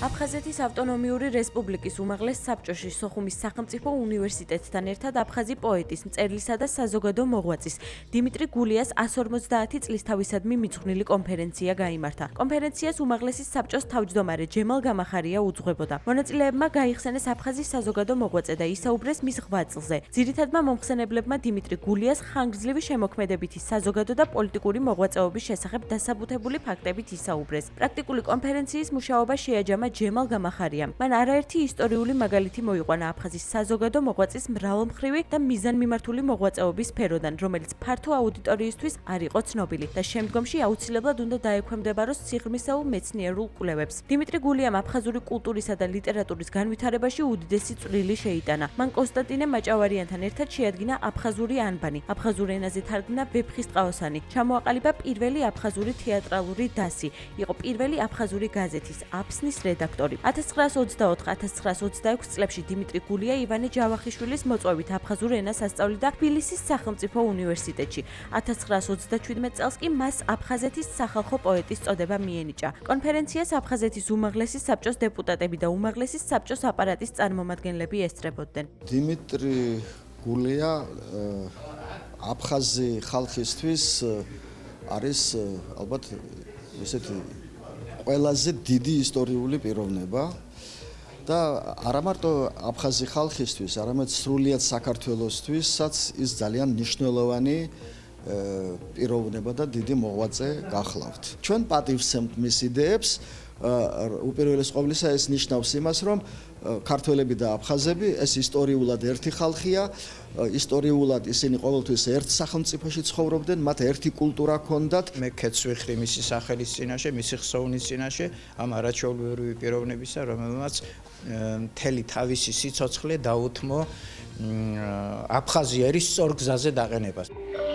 აფხაზეთის ავტონომიური რესპუბლიკის უმაღლეს საბჭოში სოხუმის სახელმწიფო უნივერსიტეტთან ერთად აფხაზი პოეტის, მწერლისა და საზოგადო მოღვაწის დიმიტრი გულიას 150 წლისთავისადმი მიძღვნილი კონფერენცია გაიმართა. კონფერენციას უმაღლესის საბჭოს თავმჯდომარე ჯემალ გამახარია უძღვებოდა. მონაწილეებმა გაიხსენეს აფხაზის საზოგადო მოღვაწე და ისაუბრეს მის ღვაწლზე. ძირითადმა მომხსენებლებმა დიმიტრი გულიას ხანგრძლივი შემოქმედებითი საზოგადო და პოლიტიკური მოღვაწეობის შესახებ დასაბუთებული ფაქტებით ისაუბრეს. პრაქტიკული კონფერენციის მუშაობა შეაჯამა ჯემალ გამახარიამ. მან არაერთი ისტორიული მაგალითი მოიყვანა აფხაზის საზოგადო მოღვაწის მრავალმხრივი და მიზანმიმართული მოღვაწეობის სფეროდან, რომელიც ფართო აუდიტორიისთვის არ იყო ცნობილი და შემდგომში აუცილებლად უნდა დაექვემდებაროს სიღრმისეულ მეცნიერულ კვლევებს. დიმიტრი გულიამ აფხაზური კულტურისა და ლიტერატურის განვითარებაში უდიდესი წვლილი შეიტანა. მან კონსტანტინე მაჭავარიანთან ერთად შეადგინა აფხაზური ანბანი, აფხაზურ ენაზე თარგმნა ვეფხისტყაოსანი, ჩამოაყალიბა პირველი აფხაზური თეატრალური დასი, იყო პირველი აფხაზური გაზეთის აფსნის რედაქტორი. 1924-1926 წლებში დიმიტრი გულია ივანე ჯავახიშვილის მოწვევით აფხაზურ ენას ასწავლიდა თბილისის სახელმწიფო უნივერსიტეტში. 1937 წელს კი მას აფხაზეთის სახალხო პოეტის წოდება მიენიჭა. კონფერენციას აფხაზეთის უმაღლესი საბჭოს დეპუტატები და უმაღლესი საბჭოს აპარატის წარმომადგენლები ესწრებოდნენ. დიმიტრი გულია აფხაზი ხალხისთვის არის ალბათ ესეთი ყველაზე დიდი ისტორიული პიროვნება და არა მარტო აფხაზი ხალხისთვის, არამედ სრულიად საქართველოსთვისაც ის ძალიან მნიშვნელოვანი პიროვნება და დიდი მოღვაწე გახლავთ. ჩვენ პატივსცემთ მის იდეებს, უპირველეს ყოვლისა ეს ნიშნავს იმას, რომ ქართველები და აფხაზები ეს ისტორიულად ერთი ხალხია, ისტორიულად ისინი ყოველთვის ერთ სახელმწიფოში ცხოვრობდნენ, მათ ერთი კულტურა ჰქონდათ. მე ქეთს ვიხრი მისი სახელის წინაშე, მისი ხსოვნის წინაშე, ამ არაჩვეულებრივი პიროვნებისა, რომელმაც მთელი თავისი სიცოცხლე დაუთმო აფხაზი ერის სწორ გზაზე დაყენებას.